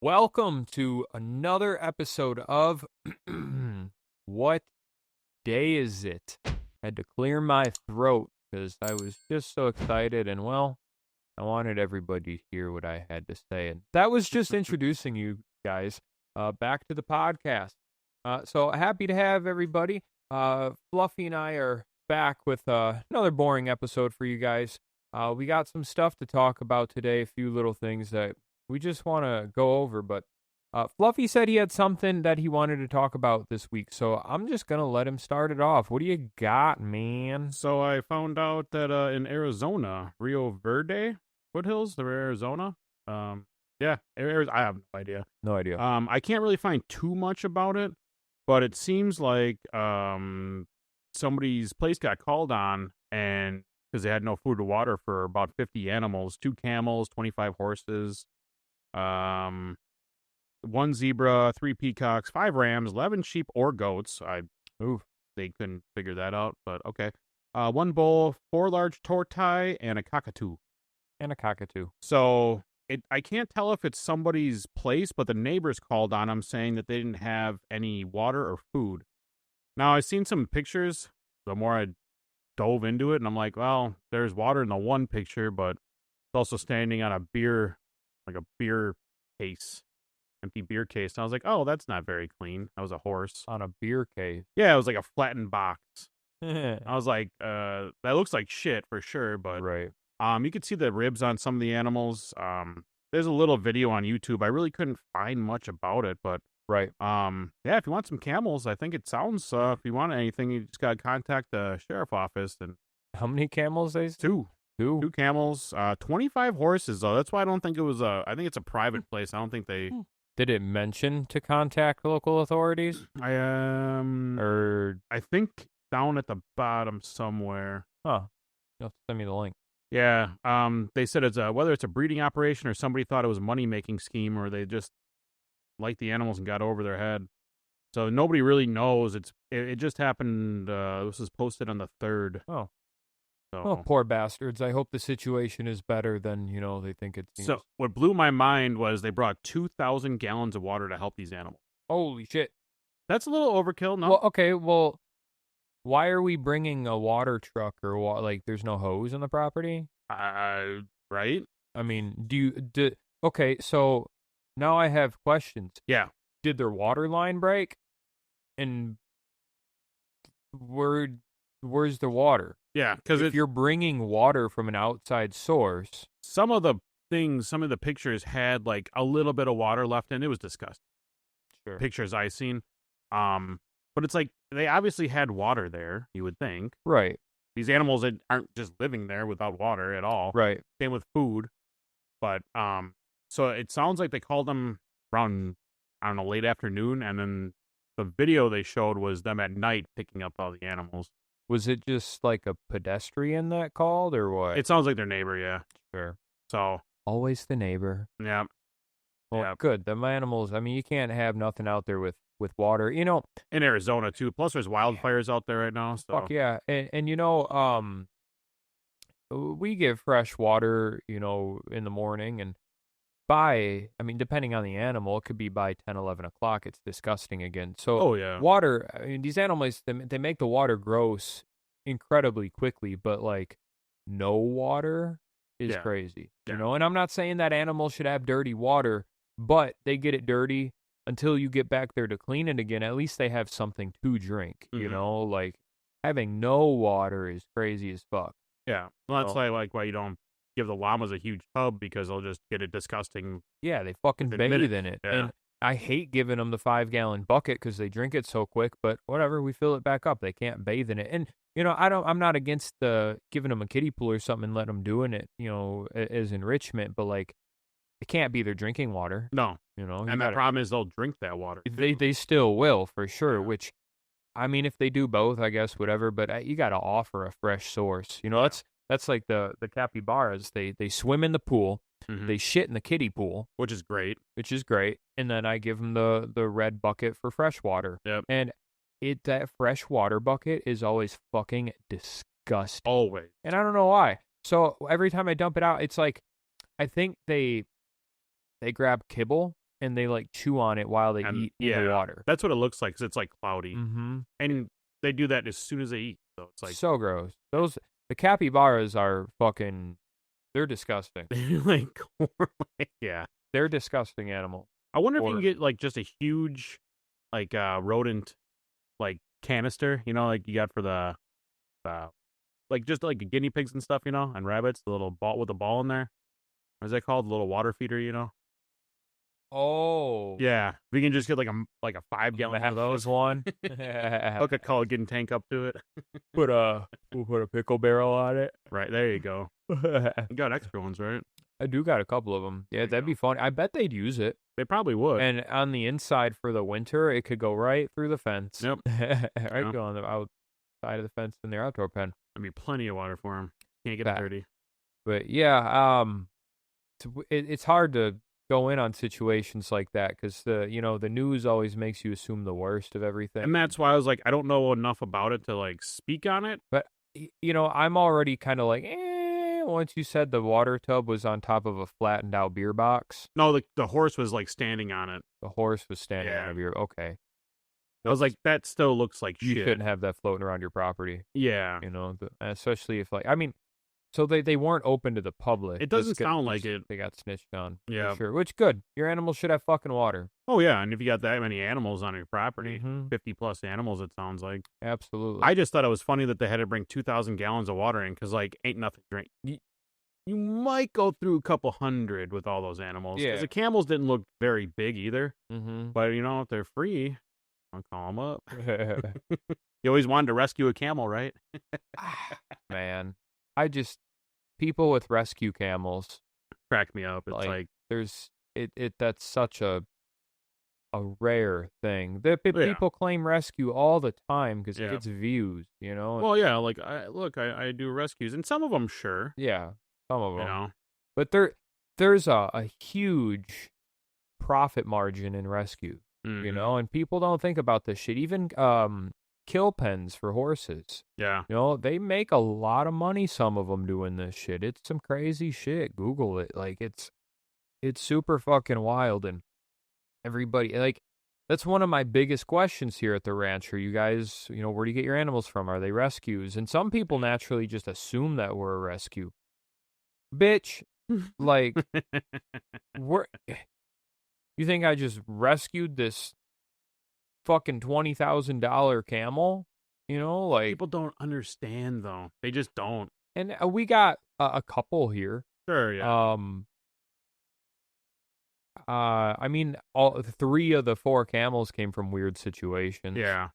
Welcome to another episode of What Day Is It? Had to clear my throat because I was just so excited and, well, I wanted everybody to hear what I had to say. And that was just introducing you guys back to the podcast. So happy to have everybody. Fluffy and I are back with another boring episode for you guys. We got some stuff to talk about today, a few little things that we just want to go over, but Fluffy said he had something that he wanted to talk about this week, so I'm just going to let him start it off. What do you got, man? So I found out that in Arizona, Rio Verde foothills, they're Arizona. Yeah, I have no idea. No idea. I can't really find too much about it, but it seems like somebody's place got called on, and because they had no food or water for about 50 animals, 2 camels, 25 horses, 1 zebra, 3 peacocks, 5 rams, 11 sheep or goats. They couldn't figure that out, but okay. 1 bull, 4 large tortoise, and a cockatoo. So I can't tell if it's somebody's place, but the neighbors called on them saying that they didn't have any water or food. Now, I've seen some pictures. The more I dove into it, and I'm like, well, there's water in the one picture, but it's also standing on a beer case. Empty beer case. And I was like, oh, that's not very clean. That was a horse. On a beer case. Yeah, it was like a flattened box. Right. I was like, that looks like shit for sure, but you could see the ribs on some of the animals. There's a little video on YouTube. I really couldn't find much about it, but yeah, if you want some camels, I think it sounds if you want anything, you just gotta contact the sheriff office. And how many camels they said? 2 camels, 25 horses though. That's why I don't think it was I think it's a private place. I don't think they Did it mention to contact local authorities? Or I think down at the bottom somewhere. Huh. You'll have to send me the link. Yeah. They said it's whether it's a breeding operation or somebody thought it was a money-making scheme, or they just liked the animals and got over their head. So nobody really knows. It just happened. This was posted on the 3rd. Oh. So, oh, poor bastards. I hope the situation is better than, they think it seems. So what blew my mind was they brought 2,000 gallons of water to help these animals. Holy shit. That's a little overkill, no? Well, okay, why are we bringing a water truck or there's no hose on the property? Right? I mean, okay, so now I have questions. Yeah. Did their water line break? And where's the water? Yeah, because if you're bringing water from an outside source, some of the pictures had like a little bit of water left in. It was disgusting. Sure. Pictures I seen. But it's like they obviously had water there, you would think. Right. These animals aren't just living there without water at all. Right. Same with food. But so it sounds like they called them around, I don't know, late afternoon, and then the video they showed was them at night picking up all the animals. Was it just like a pedestrian that called, or what? It sounds like their neighbor, yeah. Sure. So always the neighbor. Yeah. Well, yeah. Good. Them animals. I mean, you can't have nothing out there with water. In Arizona too. Plus, there's wildfires out there right now. So. Fuck yeah. And we give fresh water, in the morning, and depending on the animal, it could be by 10, 11 o'clock. It's disgusting again. So, water, these animals, they make the water gross incredibly quickly, but no water is crazy, and I'm not saying that animals should have dirty water, but they get it dirty until you get back there to clean it again. At least they have something to drink, having no water is crazy as fuck. Yeah. Well, that's why you don't give the llamas a huge tub, because they'll just get it disgusting. Yeah, they fucking bathe in it. Yeah. And I hate giving them the 5-gallon bucket because they drink it so quick, but whatever, we fill it back up. They can't bathe in it. And, I'm not against giving them a kiddie pool or something and let them doing it, as enrichment, but it can't be their drinking water. No. And the problem is they'll drink that water. They still will, for sure, which, if they do both, I guess, whatever, but you got to offer a fresh source. That's like the capybaras. They swim in the pool. Mm-hmm. They shit in the kiddie pool. Which is great. And then I give them the red bucket for fresh water. Yep. And that fresh water bucket is always fucking disgusting. Always. And I don't know why. So every time I dump it out, it's like, I think they grab kibble and they like chew on it while they eat in the water. That's what it looks like, because it's like cloudy. Mm-hmm. And they do that as soon as they eat. So it's like so gross. The capybaras are fucking. They're disgusting. like, yeah. They're disgusting animals. I wonder if you can get like just a huge, like rodent, like canister, like you got for the, like just like guinea pigs and stuff, and rabbits, the little ball with a ball in there. What is that called? The little water feeder, Oh. Yeah, we can just get like a 5-gallon of those. One. Hook a Culligan tank up to it. We'll put a pickle barrel on it. Right, there you go. You got extra ones, right? I do got a couple of them. Yeah, that'd be fun. I bet they'd use it. They probably would. And on the inside for the winter, it could go right through the fence. Yep. Go on the outside of the fence in their outdoor pen. There'd be plenty of water for them. Can't get dirty. But yeah, it's hard to go in on situations like that because the news always makes you assume the worst of everything. And that's why I was like, I don't know enough about it to like speak on it. But I'm already kind of like, once you said the water tub was on top of a flattened out beer box. No, the horse was like standing on it. The horse was standing on a beer. Okay. I was like, that still looks like you shit. shouldn't have that floating around your property. Yeah. Especially if so they weren't open to the public. It doesn't sound like it. They got snitched on. Yeah. For sure. Which good. Your animals should have fucking water. Oh yeah, and if you got that many animals on your property, Mm-hmm. 50 plus animals, it sounds like. Absolutely. I just thought it was funny that they had to bring 2,000 gallons of water in because like ain't nothing to drink. You might go through a couple hundred with all those animals. Yeah. Because the camels didn't look very big either. Mm-hmm. But if they're free, I'll call them up. You always wanted to rescue a camel, right? Man, people with rescue camels crack me up. It's like there's that's such a rare thing. People claim rescue all the time because it gets views, Well, yeah, like I do rescues, and some of them, sure. Yeah, some of them. You But there's a huge profit margin in rescue, and people don't think about this shit. Even kill pens for horses. Yeah. They make a lot of money, some of them, doing this shit. It's some crazy shit. Google it. Like, it's super fucking wild. And everybody, like, that's one of my biggest questions here at the ranch. Are you guys, where do you get your animals from? Are they rescues? And some people naturally just assume that we're a rescue. Bitch, like, you think I just rescued this fucking $20,000 camel? Like, people don't understand though. They just don't. And we got a couple here. Sure, yeah. I mean, all 3 of the 4 camels came from weird situations. Yeah.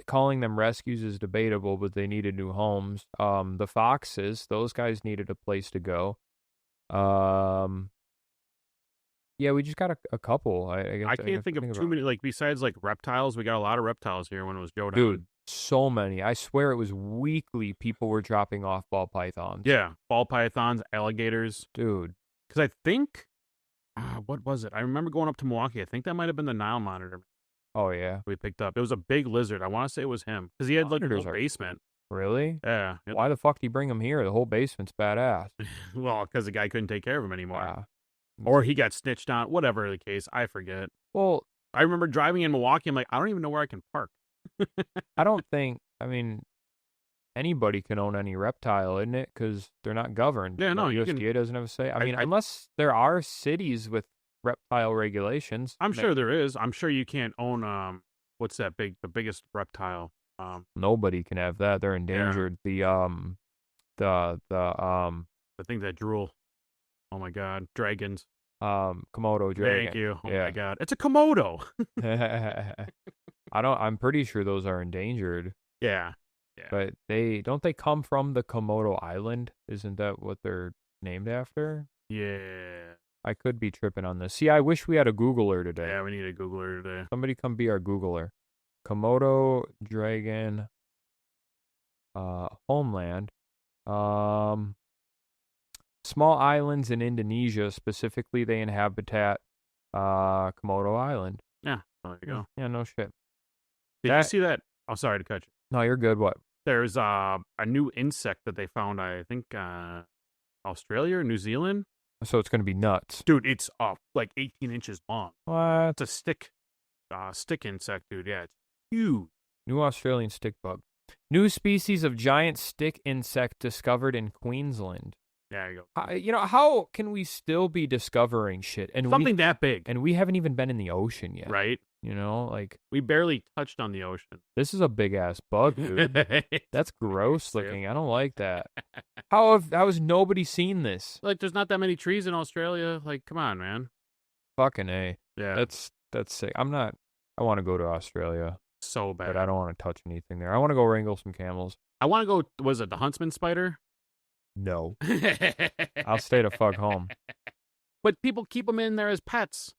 Calling them rescues is debatable, but they needed new homes. The foxes, those guys needed a place to go. Yeah, we just got a couple. I can't think of too many. Like, besides like reptiles, we got a lot of reptiles here when it was Joe. Dude, so many. I swear it was weekly. People were dropping off ball pythons. Yeah, ball pythons, alligators. Dude, because I think, what was it? I remember going up to Milwaukee. I think that might have been the Nile monitor. Oh yeah, we picked up. It was a big lizard. I want to say it was him because he had like a little basement. Really? Yeah. Why the fuck did he bring him here? The whole basement's badass. Well, because the guy couldn't take care of him anymore. Or he got snitched on, whatever the case. I forget. Well, I remember driving in Milwaukee. I'm like, I don't even know where I can park. I mean, anybody can own any reptile, isn't it? Because they're not governed. Yeah, no, USDA doesn't have a say. I mean, unless there are cities with reptile regulations. I'm sure there is. I'm sure you can't own, what's that the biggest reptile? Nobody can have that. They're endangered. Yeah. The thing that drool. Oh my God, dragons. Komodo dragon. Thank you. Oh my God, it's a Komodo. I'm pretty sure those are endangered. Yeah. But they come from the Komodo Island? Isn't that what they're named after? Yeah. I could be tripping on this. See, I wish we had a Googler today. Yeah, we need a Googler today. Somebody come be our Googler. Komodo dragon homeland. Small islands in Indonesia, specifically they inhabit Komodo Island. Yeah, there you go. Yeah, no shit. Did you see that? Oh, sorry to cut you. No, you're good. What? There's a new insect that they found, I think, Australia or New Zealand. So it's going to be nuts. Dude, it's like 18 inches long. What? It's a stick insect, dude. Yeah, it's huge. New Australian stick bug. New species of giant stick insect discovered in Queensland. There you go. How can we still be discovering shit? And Something that big. And we haven't even been in the ocean yet. Right? Like... We barely touched on the ocean. This is a big-ass bug, dude. That's gross looking. I don't like that. How has nobody seen this? Like, there's not that many trees in Australia. Like, come on, man. Fucking A. Yeah. That's sick. I want to go to Australia. So bad. But I don't want to touch anything there. I want to go wrangle some camels. I want to go, was it the huntsman spider? No. I'll stay the fuck home. But people keep them in there as pets.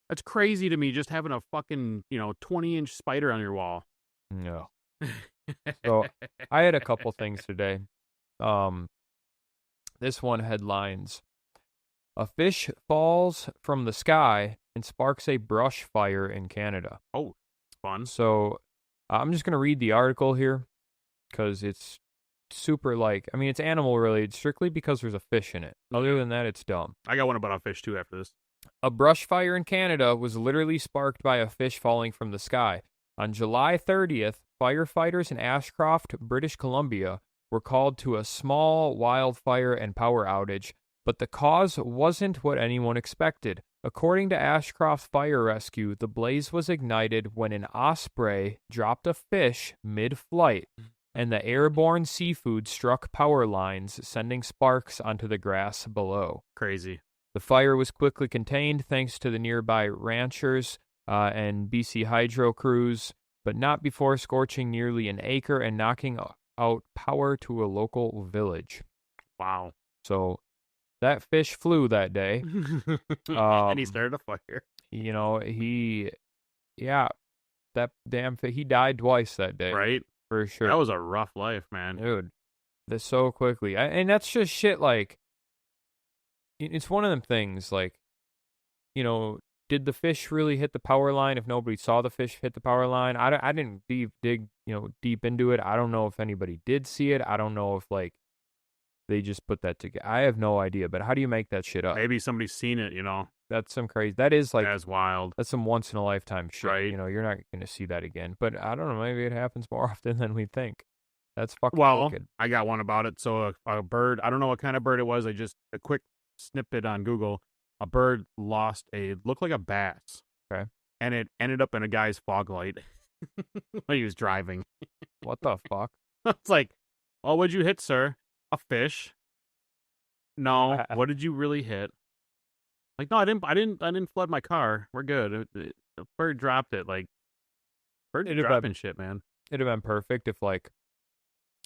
That's crazy to me, just having a fucking, 20-inch spider on your wall. No. So I had a couple things today. This one headlines: a fish falls from the sky and sparks a brush fire in Canada. Oh, fun. So I'm just going to read the article here because it's super it's animal related strictly because there's a fish in it. Other than that, it's dumb. I got one about a fish too after this. A brush fire in Canada was literally sparked by a fish falling from the sky. On July 30th, firefighters in Ashcroft, British Columbia, were called to a small wildfire and power outage, but the cause wasn't what anyone expected. According to Ashcroft Fire Rescue, the blaze was ignited when an osprey dropped a fish mid-flight, and the airborne seafood struck power lines, sending sparks onto the grass below. Crazy. The fire was quickly contained thanks to the nearby ranchers and BC Hydro crews, but not before scorching nearly an acre and knocking out power to a local village. Wow. So that fish flew that day. And he started a fire. That damn fish, he died twice that day. Right? For sure. That was a rough life, man. Dude, this so quickly. And that's just shit it's one of them things did the fish really hit the power line if nobody saw the fish hit the power line? I didn't dig deep into it. I don't know if anybody did see it. I don't know if they just put that together. I have no idea, but how do you make that shit up? Maybe somebody's seen it, That's some crazy. That is that's wild. That's some once in a lifetime shit. Right. You're not going to see that again. But I don't know, maybe it happens more often than we think. That's fucking wicked. I got one about it. So a bird, I don't know what kind of bird it was. A quick snippet on Google. A bird looked like a bass. Okay. And it ended up in a guy's fog light when he was driving. What the fuck? It's like, oh, what'd you hit, sir? A fish. No, what did you really hit? Like, no, I didn't flood my car. We're good. The bird dropped it. Like, bird dropping shit, man. It'd have been perfect if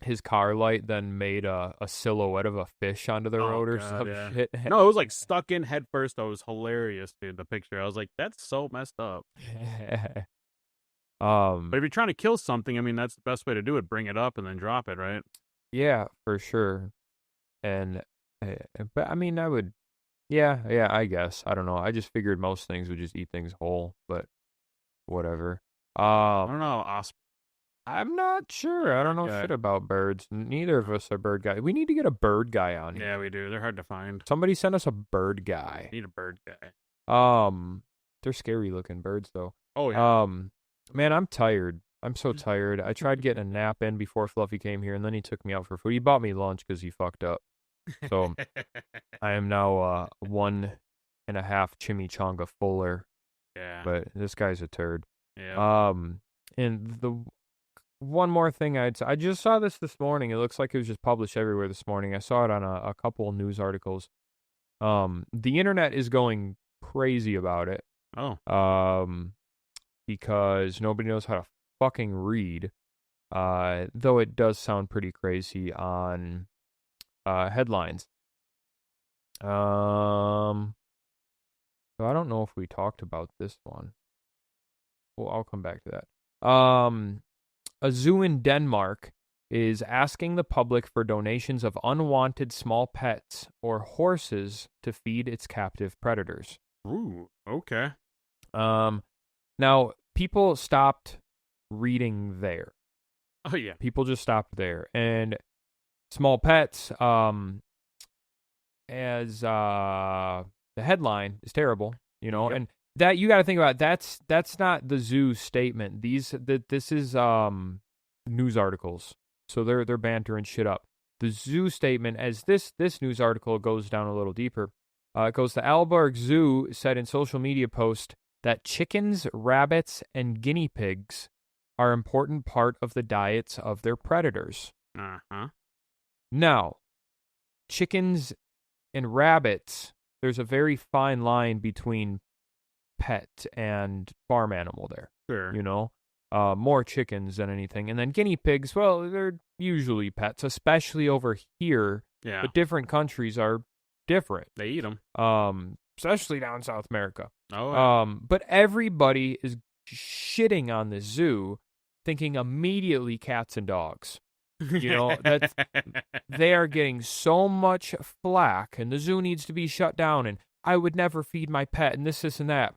his car light then made a silhouette of a fish onto the road or some shit. No, it was stuck in head first. Though. It was hilarious, dude. The picture. I was like, that's so messed up. But if you're trying to kill something, I mean, that's the best way to do it. Bring it up and then drop it, right? Yeah, for sure. And but I mean, I would. Yeah, I guess. I don't know. I just figured most things would just eat things whole, but whatever. I don't know. I'm not sure. I don't know shit about birds. Neither of us are bird guys. We need to get a bird guy on here. Yeah, we do. They're hard to find. Somebody send us a bird guy. Need a bird guy. They're scary looking birds though. Oh yeah. Man, I'm tired. I'm so tired. I tried getting a nap in before Fluffy came here, and then he took me out for food. He bought me lunch because he fucked up. So I am now 1.5 chimichanga fuller. Yeah. But this guy's a turd. Yeah. And the one more thing I just saw this morning. It looks like it was just published everywhere this morning. I saw it on a couple of news articles. The internet is going crazy about it. Oh. Because nobody knows how to fucking read. Though it does sound pretty crazy on headlines. So I don't know if we talked about this one. Well, I'll come back to that. A zoo in Denmark is asking the public for donations of unwanted small pets or horses to feed its captive predators. Ooh, okay. Now, people stopped reading there. Oh, yeah. People just stopped there. And small pets, the headline is terrible, Yep. and that you got to think about. That's not the zoo statement. This is news articles, so they're bantering shit up. The zoo statement, as this news article goes down a little deeper, it goes, the Aalborg Zoo said in social media post that chickens, rabbits, and guinea pigs are important part of the diets of their predators. Uh-huh. Now, chickens and rabbits, there's a very fine line between pet and farm animal there. Sure. More chickens than anything. And then guinea pigs, well, they're usually pets, especially over here. Yeah. But different countries are different. They eat them. Especially down in South America. Oh, yeah. But everybody is shitting on the zoo, thinking immediately cats and dogs. That's they are getting so much flack, and the zoo needs to be shut down, and I would never feed my pet, and this, and that.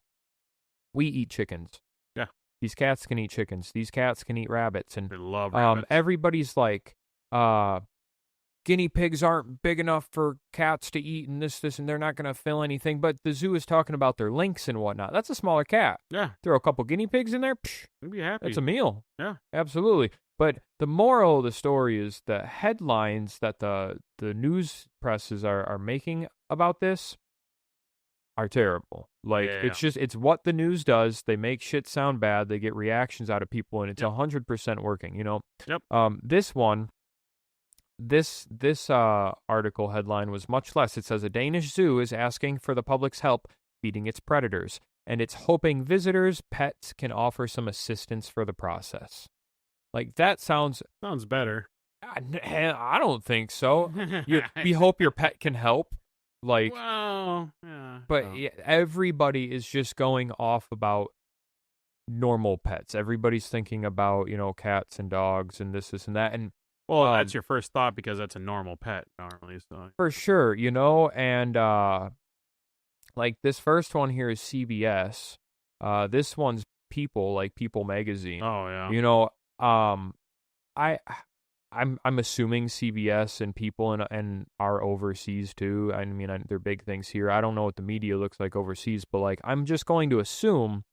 We eat chickens. Yeah. These cats can eat chickens. These cats can eat rabbits, and They love rabbits. everybody's like, guinea pigs aren't big enough for cats to eat, and this, and they're not going to fill anything. But the zoo is talking about their lynx and whatnot. That's a smaller cat. Yeah. Throw a couple guinea pigs in there, You'd be happy. that's a meal. Yeah. Absolutely. But the moral of the story is the headlines that the news presses are making about this are terrible. Like, it's what the news does. They make shit sound bad. They get reactions out of people, and it's 100% working, Yep. This article headline was much less. It says a Danish zoo is asking for the public's help feeding its predators, and it's hoping visitors' pets can offer some assistance for the process. Like, that sounds better. I don't think so. We hope your pet can help. Like, well, yeah. But everybody is just going off about normal pets. Everybody's thinking about, cats and dogs and this, and that. And well, that's your first thought because that's a normal pet normally. So for sure, and like this first one here is CBS. This one's People, like People magazine. Oh yeah. I'm assuming CBS and People and are overseas too. I mean, they're big things here. I don't know what the media looks like overseas, but like I'm just going to assume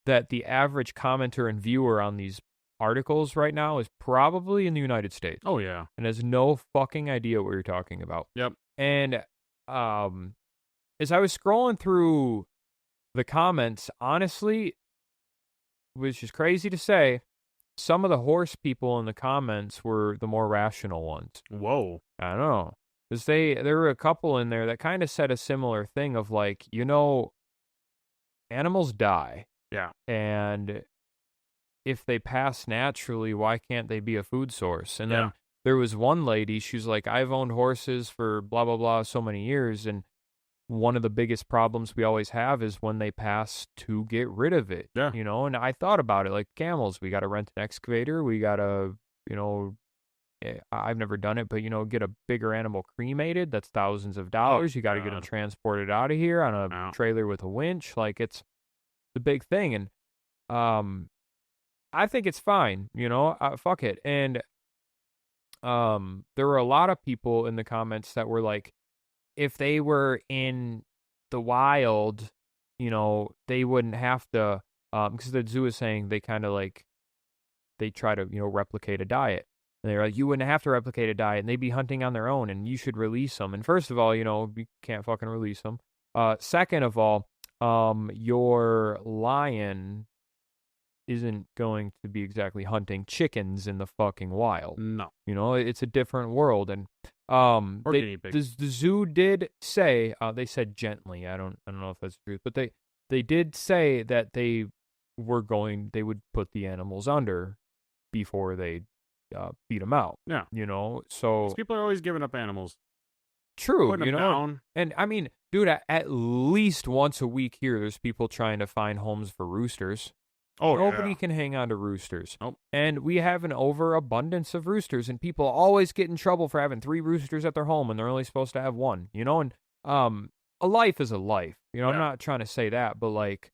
that the average commenter and viewer on these articles right now is probably in the United States. Oh yeah. And has no fucking idea what you're talking about. Yep. And as I was scrolling through the comments, honestly, which is crazy to say, some of the horse people in the comments were the more rational ones. Whoa. I don't know. Because there were a couple in there that kind of said a similar thing of like, animals die. Yeah. And if they pass naturally, why can't they be a food source? And then there was one lady, she's like, I've owned horses for blah, blah, blah so many years, and one of the biggest problems we always have is when they pass to get rid of it. Yeah. And I thought about it, like camels, we got to rent an excavator, we got to, I've never done it, but, get a bigger animal cremated, that's thousands of dollars. You got to get them transported out of here on a trailer with a winch. Like, it's the big thing. And I think it's fine, fuck it. And there were a lot of people in the comments that were like, if they were in the wild, they wouldn't have to, because the zoo is saying they kind of like, they try to, replicate a diet. And they're like, you wouldn't have to replicate a diet, and they'd be hunting on their own, and you should release them. And first of all, you can't fucking release them. Second of all, your lion isn't going to be exactly hunting chickens in the fucking wild. No. It's a different world. And the zoo did say, they said gently, I don't know if that's the truth, but they did say that they would put the animals under before they feed them out. Yeah. So people are always giving up animals. True, Putting them down. And I mean, dude, at least once a week here, there's people trying to find homes for roosters. Oh, Nobody can hang on to roosters. Nope. And we have an overabundance of roosters, and people always get in trouble for having 3 roosters at their home when they're only supposed to have 1, and a life is a life. I'm not trying to say that, but like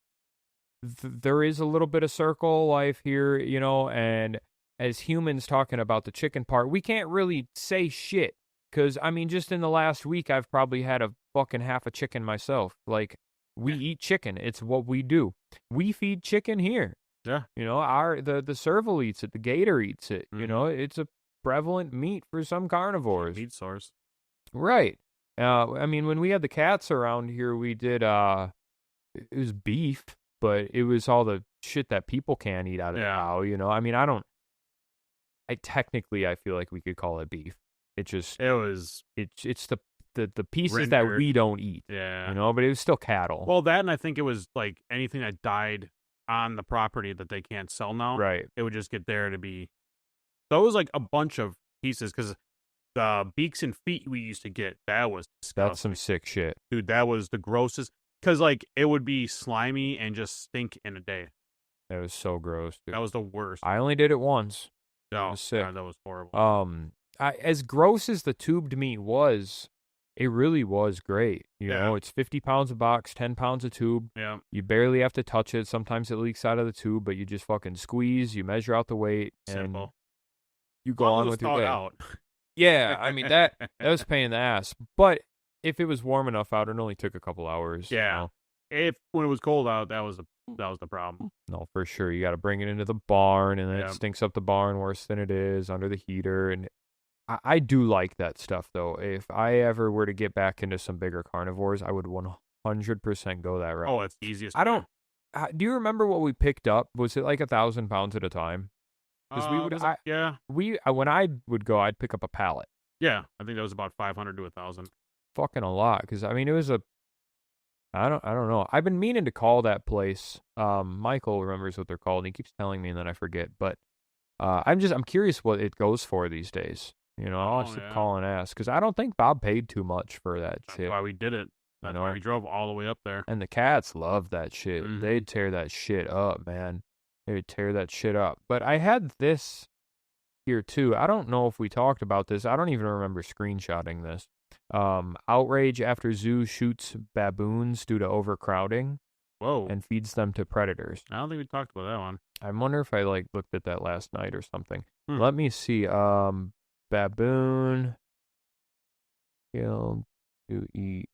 there is a little bit of circle life here, and as humans talking about the chicken part, we can't really say shit Because, I mean, just in the last week, I've probably had a fucking half a chicken myself. Like, we eat chicken. It's what we do. We feed chicken here. Yeah. You know, the serval eats it. The gator eats it. You know, it's a prevalent meat for some carnivores. Meat source. Right. I mean, when we had the cats around here, we did, it was beef, but it was all the shit that people can't eat out of the cow, you know? I mean, I feel like we could call it beef. It's the pieces that we don't eat. Yeah. You know, but it was still cattle. Well, that, and I think it was like anything that died on the property that they can't sell now. Right. It would just get there to be. So it was like a bunch of pieces, because the beaks and feet we used to get, that was disgusting. That's some sick shit. Dude, that was the grossest. Because, like, it would be slimy and just stink in a day. That was so gross, dude. That was the worst. I only did it once. No, it was sick. God, that was horrible. As gross as the tubed meat was, it really was great. You know, it's 50 pounds a box, 10 pounds a tube. Yeah. You barely have to touch it. Sometimes it leaks out of the tube, but you just fucking squeeze, you measure out the weight, Simple. and you go on with your day. Out. Yeah, I mean, that was a pain in the ass. But if it was warm enough out, it only took a couple hours. Yeah. You know? When it was cold out, that was the problem. No, for sure. You got to bring it into the barn, and then it stinks up the barn worse than it is under the heater. And I do like that stuff, though. If I ever were to get back into some bigger carnivores, I would 100% go that route. Oh, it's easiest. I don't. Do you remember what we picked up? Was it like 1,000 pounds at a time? Because we would. When I would go, I'd pick up a pallet. Yeah, I think that was about 500 to 1,000. Fucking a lot, because I mean, it was I don't know. I've been meaning to call that place. Michael remembers what they're called, and he keeps telling me, and then I forget. But I'm curious what it goes for these days. You know, I'll have to call and ask, because I don't think Bob paid too much for that shit. That's why we did it. That's why we drove all the way up there. And the cats love that shit. Mm-hmm. They'd tear that shit up, man. They would tear that shit up. But I had this here too. I don't know if we talked about this. I don't even remember screenshotting this. Outrage after zoo shoots baboons due to overcrowding. Whoa. And feeds them to predators. I don't think we talked about that one. I wonder if I looked at that last night or something. Let me see. Baboon killed to eat.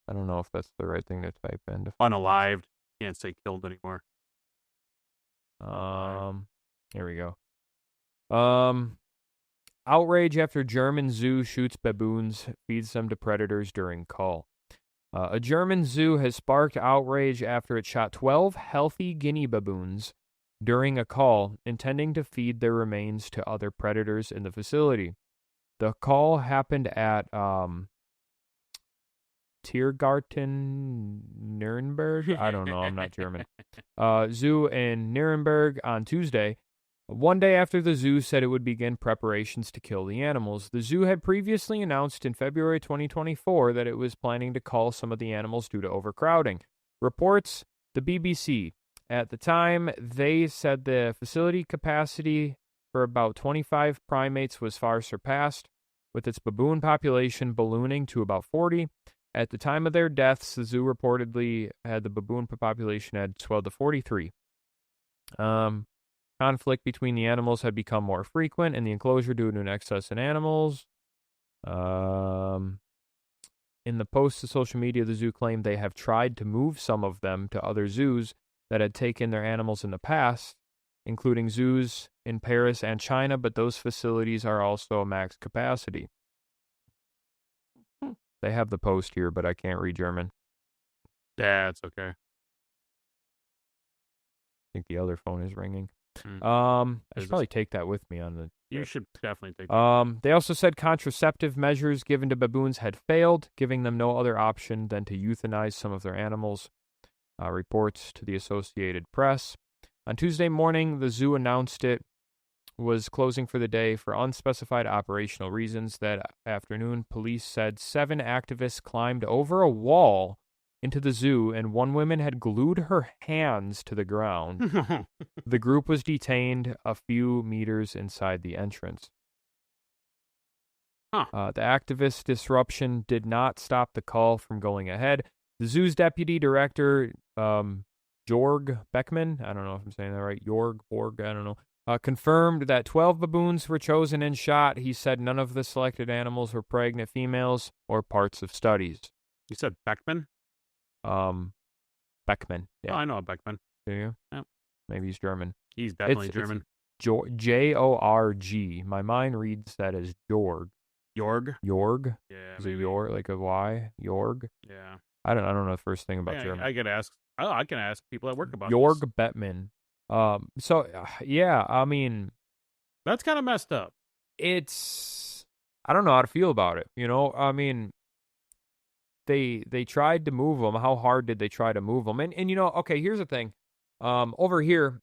I don't know if that's the right thing to type in. Unalived. Can't say killed anymore. Here we go. Outrage after German zoo shoots baboons, feeds them to predators during cull. A German zoo has sparked outrage after it shot 12 healthy guinea baboons during a cull, intending to feed their remains to other predators in the facility. The cull happened at Tiergarten Nuremberg. I don't know. I'm not German. Zoo in Nuremberg on Tuesday. One day after the zoo said it would begin preparations to kill the animals. The zoo had previously announced in February 2024 that it was planning to cull some of the animals due to overcrowding. Reports the BBC. At the time, they said the facility capacity for about 25 primates was far surpassed, with its baboon population ballooning to about 40. At the time of their deaths, the zoo reportedly had the baboon population had swelled to 43. Conflict between the animals had become more frequent in the enclosure due to an excess in animals. In the post to social media, the zoo claimed they have tried to move some of them to other zoos that had taken their animals in the past, including zoos in Paris and China, but those facilities are also max capacity. They have the post here, but I can't read German. Yeah, it's okay. I think the other phone is ringing. I should probably take that with me on the... You should definitely take that. They also said contraceptive measures given to baboons had failed, giving them no other option than to euthanize some of their animals. Reports to the Associated Press. On Tuesday morning, the zoo announced it was closing for the day for unspecified operational reasons. That afternoon, police said 7 activists climbed over a wall into the zoo, and one woman had glued her hands to the ground. The group was detained a few meters inside the entrance. The activist disruption did not stop the call from going ahead. The zoo's deputy director, Jorg Beckman, I don't know if I'm saying that right, Jorg, I don't know, confirmed that 12 baboons were chosen and shot. He said none of the selected animals were pregnant females or parts of studies. You said Beckman? Beckman. Oh, Yeah. I know a Beckman. Do you? Yep. Maybe he's German. He's definitely German. Jorg. My mind reads that as Jorg. Jorg? Jorg? Yeah. Is it Jorg, like a Y? Jorg? Yeah. I don't know the first thing about German. I could ask. Oh, I can ask people at work about Jorg this. Bettman. Yeah, I mean, that's kind of messed up. I don't know how to feel about it. I mean, they tried to move them. How hard did they try to move them? And okay, here's the thing. Over here,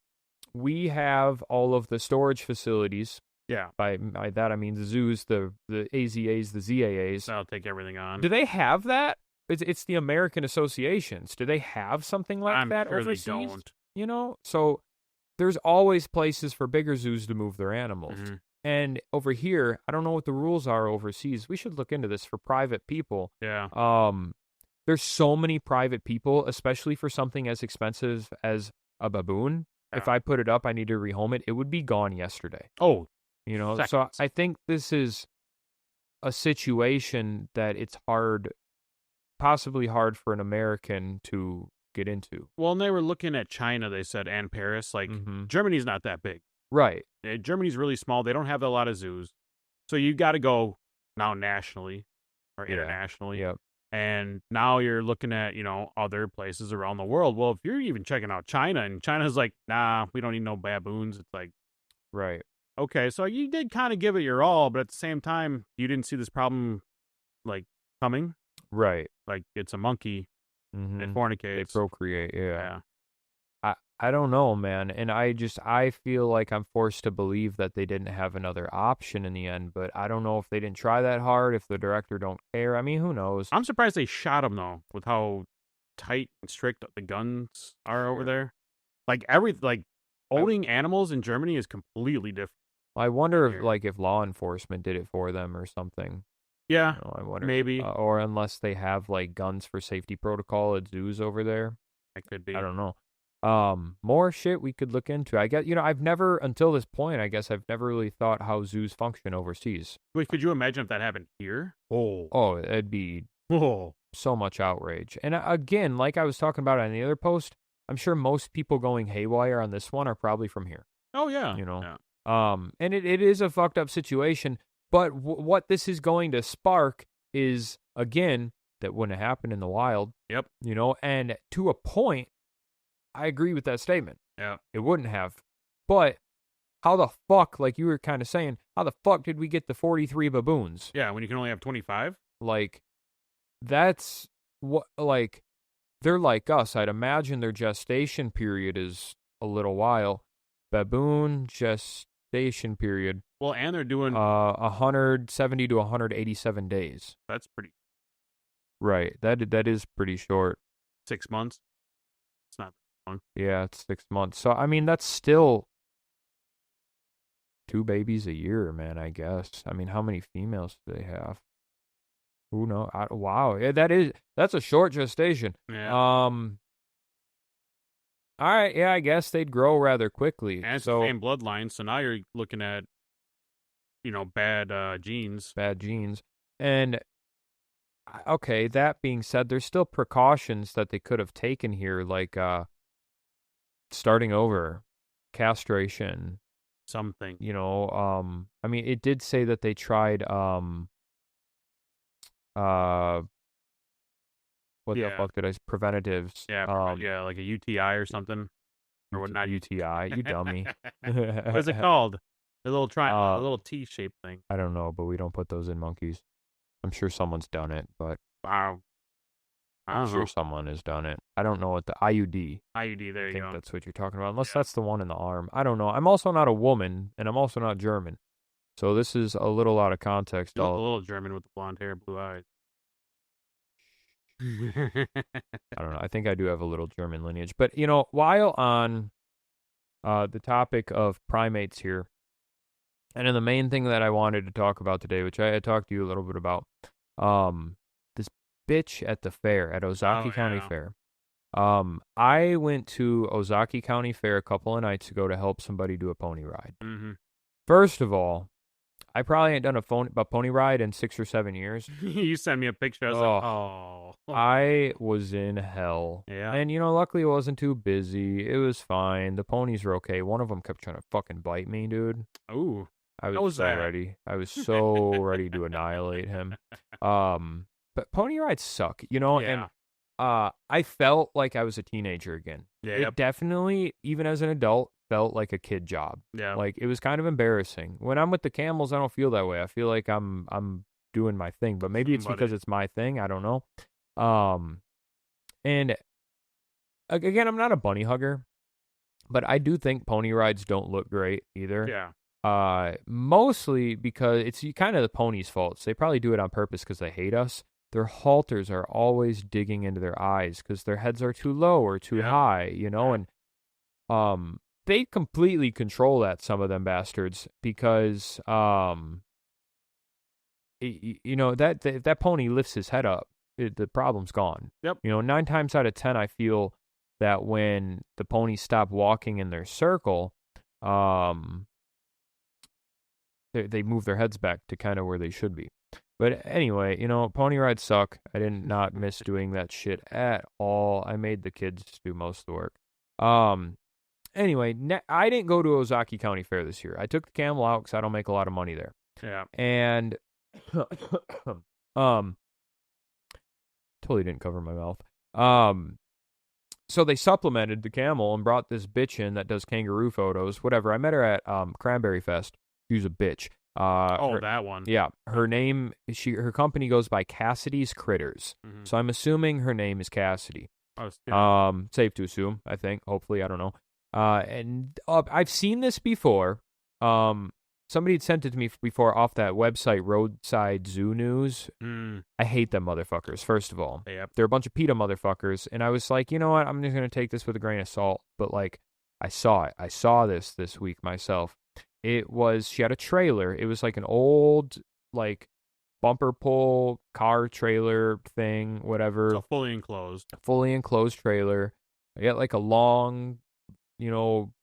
we have all of the storage facilities. Yeah. By that I mean the zoos, the AZAs, the ZAAs. That'll take everything on. Do they have that? It's the American associations. Do they have something like that sure overseas? They don't. So there's always places for bigger zoos to move their animals. Mm-hmm. And over here, I don't know what the rules are overseas. We should look into this for private people. Yeah. There's so many private people, especially for something as expensive as a baboon. Yeah. If I put it up, I need to rehome it. It would be gone yesterday. Oh, seconds. So I think this is a situation that it's possibly hard for an American to get into. Well, and they were looking at China, they said, and Paris. Like, Germany's not that big. Right. Germany's really small. They don't have a lot of zoos. So you got to go now nationally or internationally. Yep. And now you're looking at, other places around the world. Well, if you're even checking out China, and China's like, nah, we don't need no baboons. It's like, right. Okay, so you did kind of give it your all, but at the same time, you didn't see this problem, like, coming. Right. Like, it's a monkey. It fornicates. They procreate, yeah. I don't know, man. And I feel like I'm forced to believe that they didn't have another option in the end, but I don't know if they didn't try that hard, if the director don't care. I mean, who knows? I'm surprised they shot him, though, with how tight and strict the guns are over there. Like, owning animals in Germany is completely different. I wonder if law enforcement did it for them or something. Yeah, I wonder. Maybe. Or unless they have, guns for safety protocol at zoos over there. That could be. I don't know. More shit we could look into. I guess, I've never, until this point, I've never really thought how zoos function overseas. Wait, could you imagine if that happened here? Oh, it'd be so much outrage. And again, like I was talking about on the other post, I'm sure most people going haywire on this one are probably from here. Oh, yeah. Yeah. And it is a fucked up situation, but what this is going to spark is, again, that wouldn't have happened in the wild. Yep. And to a point, I agree with that statement. Yeah. It wouldn't have. But how the fuck, like you were kind of saying, how the fuck did we get the 43 baboons? Yeah, when you can only have 25? That's what, they're like us. I'd imagine their gestation period is a little while. Baboon gestation period. Well, and they're doing 170 to 187 days. That's pretty. Right. That is pretty short. 6 months. It's not long. Yeah, it's 6 months. So I mean, that's still 2 babies a year, man. I guess. I mean, how many females do they have? Who knows? Wow. Yeah, that's a short gestation. Yeah. All right, yeah, I guess they'd grow rather quickly. And it's the same bloodline, so now you're looking at, bad genes. Bad genes. And, okay, that being said, there's still precautions that they could have taken here, like starting over, castration. Something. I mean, it did say that they tried, what the fuck did I say? Preventatives. Yeah, like a UTI or something. Or what? Not UTI, you dummy. What is it called? The little a little T-shaped thing. I don't know, but we don't put those in monkeys. I'm sure someone's done it, but wow. I'm sure someone has done it. I don't know what the IUD. IUD, there you go. I think that's what you're talking about, unless that's the one in the arm. I don't know. I'm also not a woman, and I'm also not German. So this is a little out of context. You look a little German with the blonde hair, blue eyes. I don't know. I think I do have a little German lineage. But, while on the topic of primates here, and then the main thing that I wanted to talk about today, which I had talked to you a little bit about, this bitch at the fair, at Ozaki County Fair, I went to Ozaki County Fair a couple of nights ago to help somebody do a pony ride. Mm-hmm. First of all, I probably ain't done a pony ride in 6 or 7 years. You sent me a picture. I was like, oh. I was in hell. Yeah. And, luckily it wasn't too busy. It was fine. The ponies were okay. One of them kept trying to fucking bite me, dude. Ooh. I was so ready. I was so ready to annihilate him. But pony rides suck, Yeah. and I felt like I was a teenager again. Yeah. It definitely, even as an adult, felt like a kid job. Yeah. Like, it was kind of embarrassing. When I'm with the camels, I don't feel that way. I feel like I'm doing my thing, but maybe it's because it's my thing. I don't know. And again, I'm not a bunny hugger, but I do think pony rides don't look great either. Yeah. Mostly because it's kind of the ponies' faults. They probably do it on purpose because they hate us. Their halters are always digging into their eyes because their heads are too low or too high, and they completely control that, some of them bastards, because if that pony lifts his head up, the problem's gone. Yep. 9 times out of 10, I feel that when the ponies stop walking in their circle, they move their heads back to kind of where they should be. But anyway, pony rides suck. I did not miss doing that shit at all. I made the kids do most of the work. Anyway, I didn't go to Ozaki County Fair this year. I took the camel out because I don't make a lot of money there. Yeah. And totally didn't cover my mouth. So they supplemented the camel and brought this bitch in that does kangaroo photos. Whatever. I met her at Cranberry Fest. She was a bitch. That one. Yeah, her name. Her company goes by Cassidy's Critters. Mm-hmm. So I'm assuming her name is Cassidy. Oh, yeah. Safe to assume. I think. Hopefully, I don't know. And I've seen this before. Somebody had sent it to me before off that website, Roadside Zoo News. I hate them motherfuckers. First of all, they're a bunch of PETA motherfuckers. And I was like, you know what? I'm just gonna take this with a grain of salt. But like, I saw it. I saw this week myself. She had a trailer. It was like an old, like, bumper pull car trailer thing, whatever. So fully enclosed trailer. I got like a long,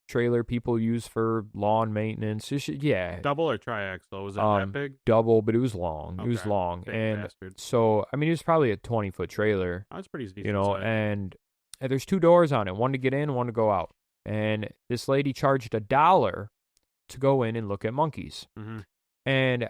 trailer people use for lawn maintenance. Yeah. Double or triaxle? Was that big? Double, but it was long. Okay. It was long. Big and bastard. So, I mean, it was probably a 20-foot trailer. That's pretty decent size. And there's 2 doors on it, one to get in, one to go out. And this lady charged $1 to go in and look at monkeys. Mm-hmm. And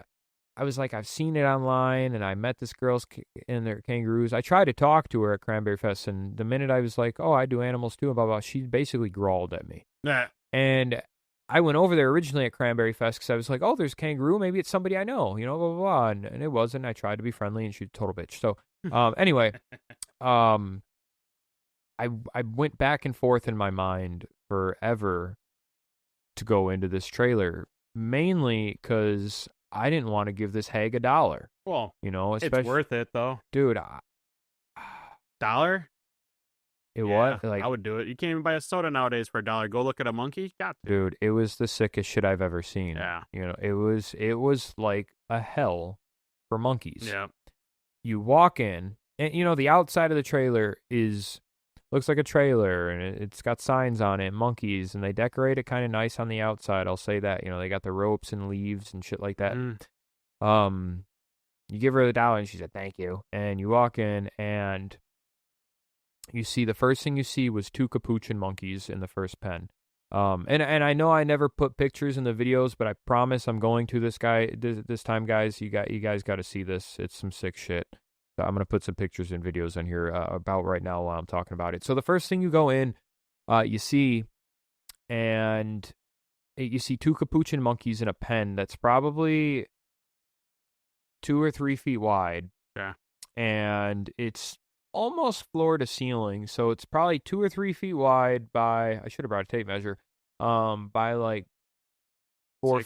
I was like, I've seen it online, and I met this girl's in their kangaroos. I tried to talk to her at Cranberry Fest, and the minute I was like, oh, I do animals too, and blah, blah, she basically growled at me. Nah. And I went over there originally at Cranberry Fest because I was like, oh, there's a kangaroo. Maybe it's somebody I know, blah, blah, blah. And it wasn't. I tried to be friendly, and she's a total bitch. So anyway, I went back and forth in my mind forever to go into this trailer, mainly because I didn't want to give this hag $1. Well, especially, it's worth it though, dude. $1? What? Like, I would do it. You can't even buy a soda nowadays for $1. Go look at a monkey. Got to. Dude, it was the sickest shit I've ever seen. Yeah. It was like a hell for monkeys. Yeah. You walk in, and the outside of the trailer looks like a trailer, and it's got signs on it, monkeys, and they decorate it kind of nice on the outside. I'll say that. They got the ropes and leaves and shit like that. You give her $1, and she said, thank you. And you walk in, and the first thing you see was 2 capuchin monkeys in the first pen. And I know I never put pictures in the videos, but I promise I'm going to this time, guys. You guys got to see this. It's some sick shit. I'm going to put some pictures and videos on here about right now while I'm talking about it. So the first thing you go in, you see 2 capuchin monkeys in a pen that's probably 2 or 3 feet wide. Yeah. And it's almost floor to ceiling. So it's probably 2 or 3 feet wide by, I should have brought a tape measure, by like 4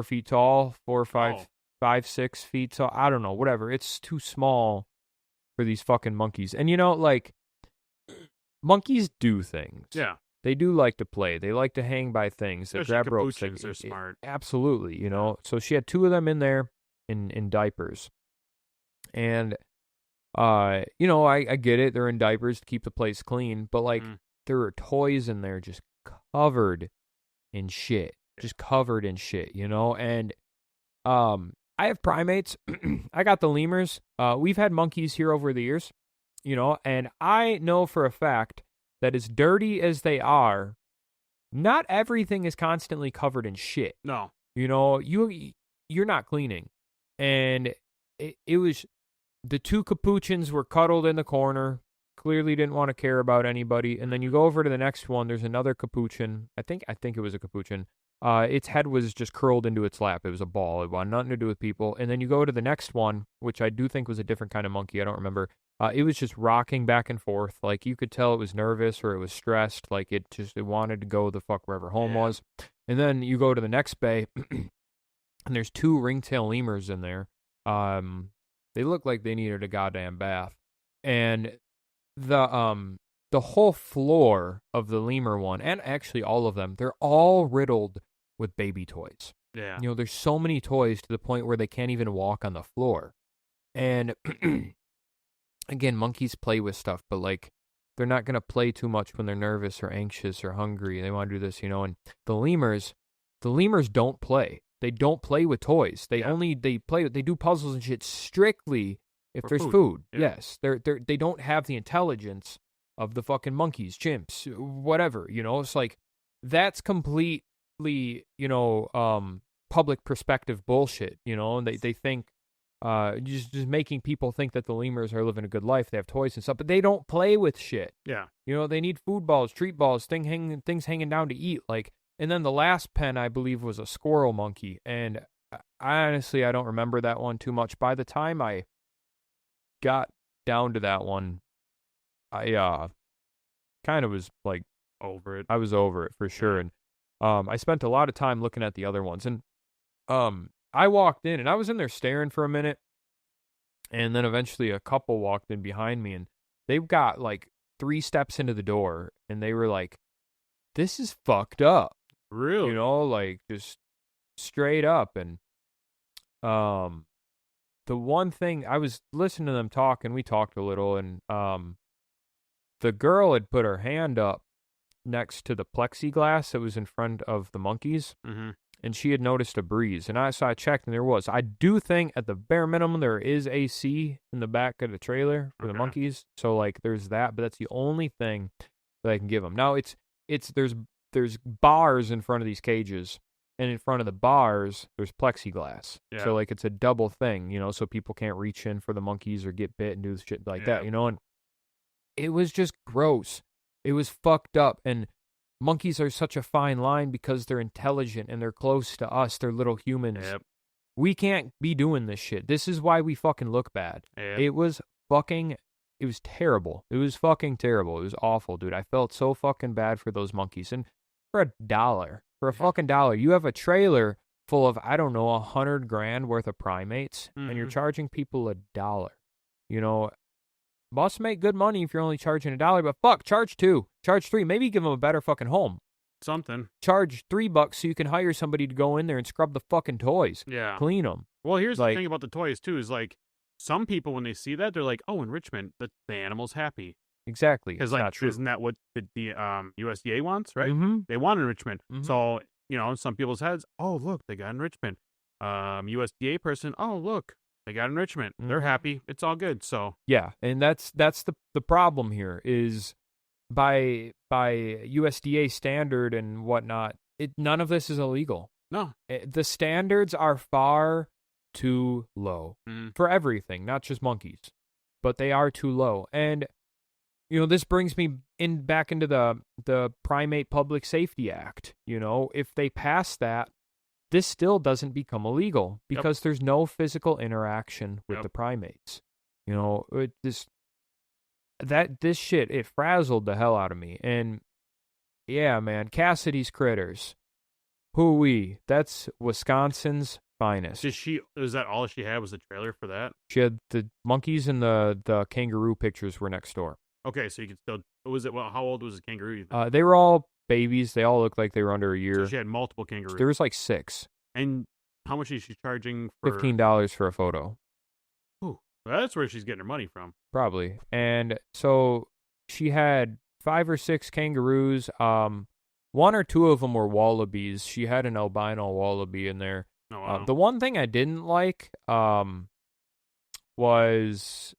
feet tall, 4 or 5, 5, 6 feet tall. I don't know, whatever. It's too small for these fucking monkeys. And like, monkeys do things. Yeah. They do like to play. They like to hang by things. They grab ropes. They're smart. Absolutely, So she had 2 of them in there in diapers. And I get it. They're in diapers to keep the place clean, but like Mhm. there are toys in there just covered in shit, just covered in shit, and I have primates. I got the lemurs. We've had monkeys here over the years, and I know for a fact that as dirty as they are, not everything is constantly covered in shit. No. You're not cleaning. And it was the two capuchins were cuddled in the corner, clearly didn't want to care about anybody. And then you go over to the next one, there's another capuchin. I think it was a capuchin. Its head was just curled into its lap. It was a ball. It had nothing to do with people. And then you go to the next one, which I do think was a different kind of monkey. I don't remember. It was just rocking back and forth. Like you could tell it was nervous or it was stressed. Like it wanted to go the fuck wherever home was. And then you go to the next bay, and there's two ringtail lemurs in there. They look like they needed a goddamn bath. And the whole floor of the lemur one, and actually all of them, they're all riddled with baby toys. Yeah. There's so many toys to the point where they can't even walk on the floor. And again, monkeys play with stuff, but like they're not going to play too much when they're nervous or anxious or hungry. They want to do this, and the lemurs don't play. They don't play with toys. They do puzzles and shit strictly if there's food. Yeah. Yes. They don't have the intelligence of the fucking monkeys, chimps, whatever, It's like that's completely, public perspective bullshit, and they think just making people think that the lemurs are living a good life. They have toys and stuff, but they don't play with shit. Yeah. They need food balls, treat balls, things hanging down to eat. Like, and then the last pen, I believe, was a squirrel monkey. And I don't remember that one too much. By the time I got down to that one, I kind of was like over it. I was over it for sure. And I spent a lot of time looking at the other ones. And I walked in and I was in there staring for a minute. And then eventually a couple walked in behind me and they've got like 3 steps into the door and they were like, this is fucked up. Really? Like just straight up. And the one thing I was listening to them talk and we talked a little and the girl had put her hand up next to the plexiglass that was in front of the monkeys. Mm-hmm. And she had noticed a breeze. And I checked and there was. I do think at the bare minimum there is AC in the back of the trailer for the monkeys. So like there's that, but that's the only thing that I can give them. Now there's bars in front of these cages. And in front of the bars, there's plexiglass. Yeah. So like it's a double thing, so people can't reach in for the monkeys or get bit and do shit like that, And it was just gross. It was fucked up. And monkeys are such a fine line because they're intelligent and they're close to us. They're little humans. Yep. We can't be doing this shit. This is why we fucking look bad. Yep. It was terrible. It was fucking terrible. It was awful, dude. I felt so fucking bad for those monkeys. And for a fucking $1, you have a trailer full of, I don't know, $100,000 worth of primates and you're charging people $1. Must make good money if you're only charging $1, but fuck, charge 2, charge 3, maybe give them a better fucking home. Something. Charge $3 so you can hire somebody to go in there and scrub the fucking toys. Yeah. Clean them. Well, here's the thing about the toys too is like some people when they see that they're like, oh, enrichment, the animal's happy. Exactly. Because like, isn't that what the USDA wants, right? Mm-hmm. They want enrichment. Mm-hmm. So in some people's heads, oh look, they got enrichment. USDA person, oh look, they got enrichment. Mm-hmm. They're happy. It's all good. So yeah, and that's the problem here is by USDA standard and whatnot, none of this is illegal. No, the standards are far too low for everything, not just monkeys, but they are too low. And this brings me back into the Primate Public Safety Act. If they pass that, this still doesn't become illegal because there's no physical interaction with the primates. This shit, it frazzled the hell out of me. And yeah, man, Cassidy's Critters. Hoo-wee. That's Wisconsin's finest. Is that all she had was the trailer for that? She had the monkeys and the kangaroo pictures were next door. Okay, so you can still, how old was the kangaroo? They were all babies. They all looked like they were under a year. So she had multiple kangaroos. There was like 6. And how much is she charging for? $15 for a photo. Ooh. That's where she's getting her money from. Probably. And so she had 5 or 6 kangaroos. One or two of them were wallabies. She had an albino wallaby in there. Oh, wow. The one thing I didn't like was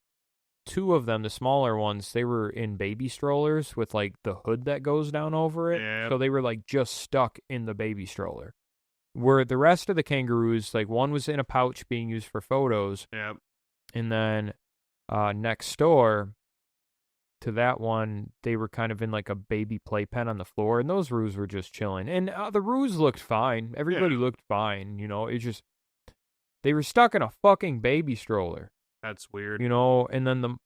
2 of them, the smaller ones, they were in baby strollers with like the hood that goes down over it. Yep. So they were like just stuck in the baby stroller. Where the rest of the kangaroos, like one was in a pouch being used for photos. Yep. And then next door to that one, they were kind of in like a baby playpen on the floor, and those roos were just chilling. And the roos looked fine. Everybody looked fine, you know. It just, they were stuck in a fucking baby stroller. That's weird. You know, and then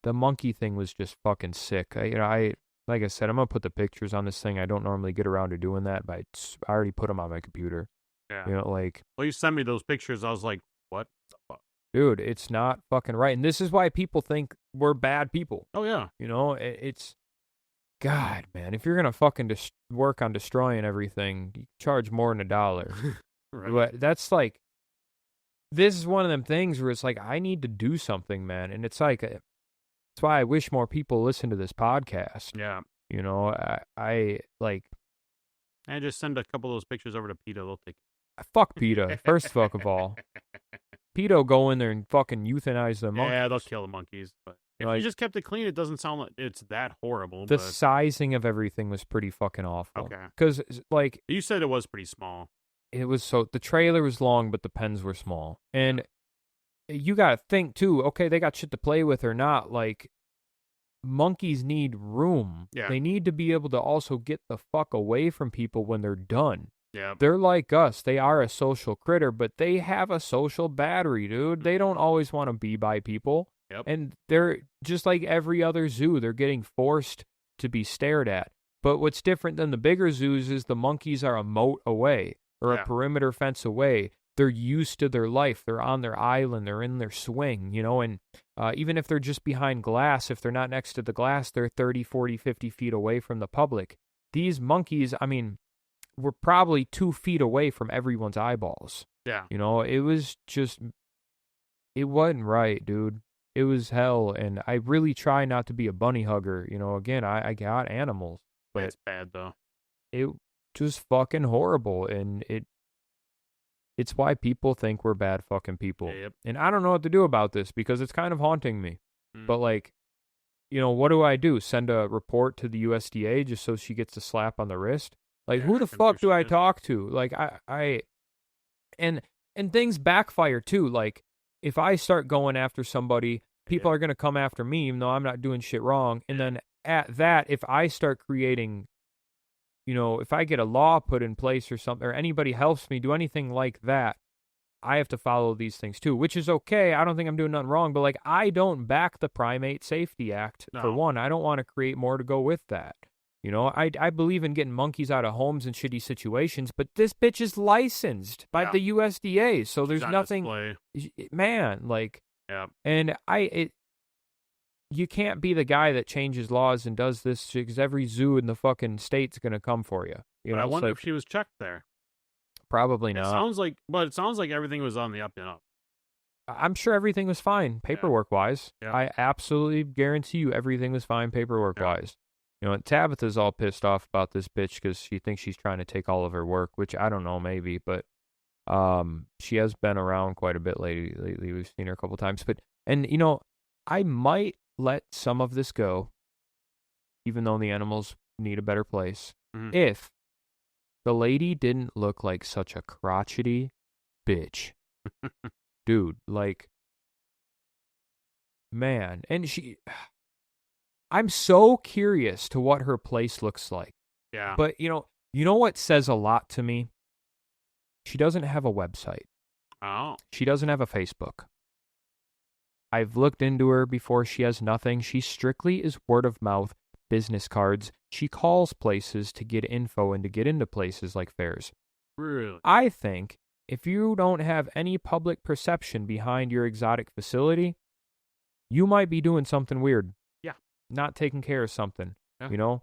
the monkey thing was just fucking sick. I like I said, I'm gonna put the pictures on this thing. I don't normally get around to doing that, but I already put them on my computer. Yeah. You know, like. Well, you sent me those pictures. I was like, what the fuck? Dude, it's not fucking right. And this is why people think we're bad people. Oh, yeah. You know, it's, God, man, if you're going to fucking work on destroying everything, you charge more than $1. Right. But that's like, this is one of them things where it's like, I need to do something, man. And it's like, that's why I wish more people listen to this podcast. Yeah. You know, I like. And just send a couple of those pictures over to PETA. They'll take fuck PETA, first fuck of all. PETA go in there and fucking euthanize the monkeys. Yeah, they'll kill the monkeys. But if Like, you just kept it clean, it doesn't sound like it's that horrible. The but sizing of everything was pretty fucking awful. Okay. Because, like, you said it was pretty small. it was so, the trailer was long, but the pens were small. And you got to think, too, okay, they got shit to play with or not. Like, monkeys need room. Yeah. They need to be able to also get the fuck away from people when they're done. Yeah. They're like us. They are a social critter, but they have a social battery, dude. They don't always want to be by people. Yep. And they're just like every other zoo. They're getting forced to be stared at. But what's different than the bigger zoos is the monkeys are a moat away or a perimeter fence away. They're used to their life. They're on their island. They're in their swing, you know, and even if they're just behind glass, if they're not next to the glass, they're 30, 40, 50 feet away from the public. These monkeys, I mean, were probably 2 feet away from everyone's eyeballs. Yeah. You know, it was just, it wasn't right, dude. It was hell, and I really try not to be a bunny hugger. You know, again, I got animals. But it's bad, though. It just fucking horrible, and it's why people think we're bad fucking people. Yep. And I don't know what to do about this, because it's kind of haunting me. But, like, you know, what do? Send a report to the USDA just so she gets a slap on the wrist? Like, who the fuck do I talk to? Like, and things backfire too. Like, if I start going after somebody, people are going to come after me, even though I'm not doing shit wrong. And then at that, if I start creating, you know, if I get a law put in place or something, or anybody helps me do anything like that, I have to follow these things too, which is okay. I don't think I'm doing nothing wrong, but like, I don't back the Primate Safety Act. For one. I don't want to create more to go with that. You know, I believe in getting monkeys out of homes in shitty situations, but this bitch is licensed by the USDA, so there's nothing, man, like, and you can't be the guy that changes laws and does this, because every zoo in the fucking state's going to come for you. But I wonder if she was checked there. Probably not. It sounds like everything was on the up and up. I'm sure everything was fine, paperwork-wise. Yeah. I absolutely guarantee you everything was fine paperwork-wise. You know, Tabitha's all pissed off about this bitch because she thinks she's trying to take all of her work, which I don't know, maybe, but she has been around quite a bit lately. We've seen her a couple times. And, you know, I might let some of this go, even though the animals need a better place, if the lady didn't look like such a crotchety bitch. Dude, like, man. And I'm so curious to what her place looks like. Yeah. But, you know what says a lot to me? She doesn't have a website. Oh. She doesn't have a Facebook. I've looked into her before. She has nothing. She strictly is word of mouth, business cards. She calls places to get info and to get into places like fairs. Really? I think if you don't have any public perception behind your exotic facility, you might be doing something weird. Not taking care of something, you know?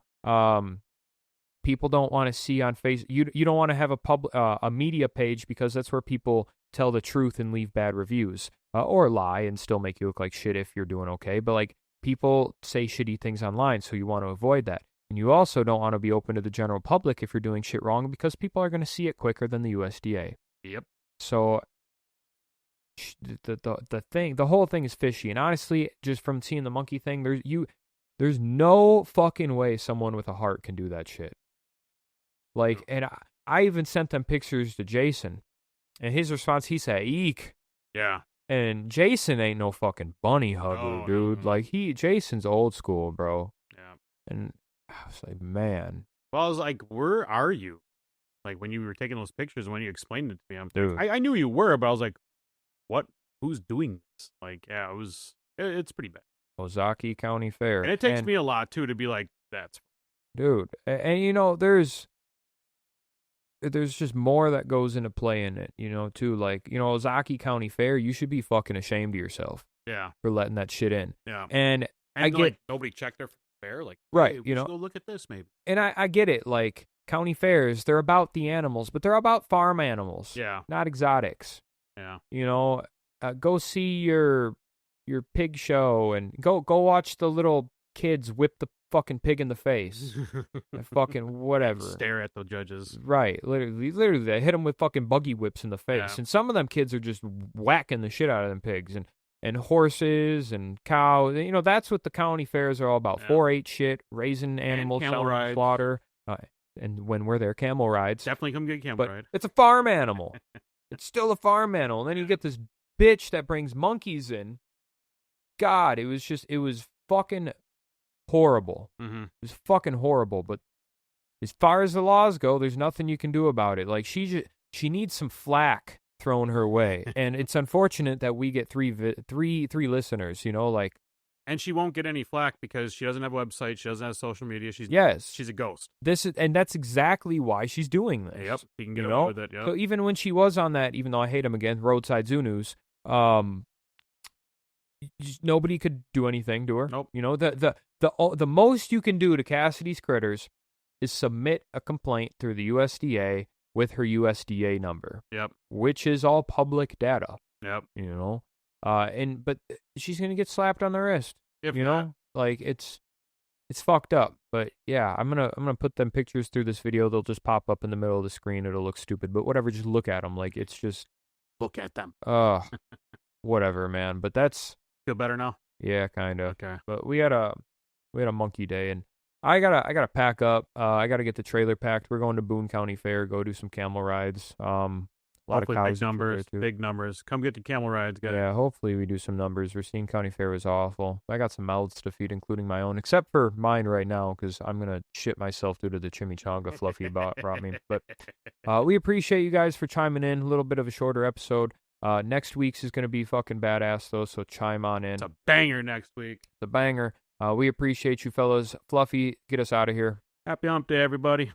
people don't want to see on Facebook. You don't want to have a media page because that's where people tell the truth and leave bad reviews or lie and still make you look like shit if you're doing okay. But like people say shitty things online, so you want to avoid that. And you also don't want to be open to the general public if you're doing shit wrong because people are going to see it quicker than the USDA. Yep. So the whole thing is fishy. And honestly, just from seeing the monkey thing, there's no fucking way someone with a heart can do that shit. Like, and I even sent them pictures to Jason, and his response, he said, "Eek." Yeah. And Jason ain't no fucking bunny hugger, dude. No. Like Jason's old school, bro. Yeah. And I was like, man. Well, I was like, where are you? Like when you were taking those pictures and when you explained it to me, Dude. I knew you were, but I was like, what? Who's doing this? Like, yeah, it's pretty bad. Ozaukee County Fair. And it takes me a lot too to be like, that's dude. And you know, there's just more that goes into play in it, you know, too. Like, you know, Ozaukee County Fair, you should be fucking ashamed of yourself. Yeah. For letting that shit in. Yeah. And I get like nobody checked their fair, like, right, hey, you know, go look at this maybe. And I get it, like county fairs, they're about the animals, but they're about farm animals. Yeah. Not exotics. Yeah. You know, go see your pig show and go watch the little kids whip the fucking pig in the face. Fucking whatever. Stare at the judges. Right. Literally, they hit them with fucking buggy whips in the face. Yeah. And some of them kids are just whacking the shit out of them pigs and horses and cows. You know, that's what the county fairs are all about. Yeah. 4-H shit, raising animals, camel rides. slaughter. And when we're there, camel rides. Definitely come get a camel but ride. It's a farm animal. It's still a farm animal. And then you get this bitch that brings monkeys in. God, it was fucking horrible. Mm-hmm. It was fucking horrible. But as far as the laws go, there's nothing you can do about it. Like she needs some flack thrown her way, and it's unfortunate that we get three listeners. You know, like. And she won't get any flack because she doesn't have a website. She doesn't have social media. She's a ghost. And that's exactly why she's doing this. Yep, he can get away with it. Yep. So even when she was on that, even though I hate him again, Roadside Zoo News, nobody could do anything to her. Nope. You know, the most you can do to Cassidy's critters is submit a complaint through the USDA with her USDA number. Yep. Which is all public data. Yep. You know, but she's gonna get slapped on the wrist. If you know, like it's fucked up. But yeah, I'm gonna put them pictures through this video. They'll just pop up in the middle of the screen. It'll look stupid, but whatever. Just look at them. Like it's just look at them. Whatever, man. But that's. Feel better now? Yeah, kind of. Okay. But we had a monkey day, and I gotta pack up. I gotta get the trailer packed. We're going to Boone County Fair. Go do some camel rides. A lot hopefully of cows. big numbers. Come get the camel rides, guys. Yeah, hopefully we do some numbers. Racine County Fair was awful. I got some mouths to feed, including my own, except for mine right now, because I'm gonna shit myself due to the chimichanga Fluffy brought me. But we appreciate you guys for chiming in. A little bit of a shorter episode. Next week's is going to be fucking badass, though, so chime on in. It's a banger next week. The banger. We appreciate you, fellas. Fluffy, get us out of here. Happy hump day, everybody.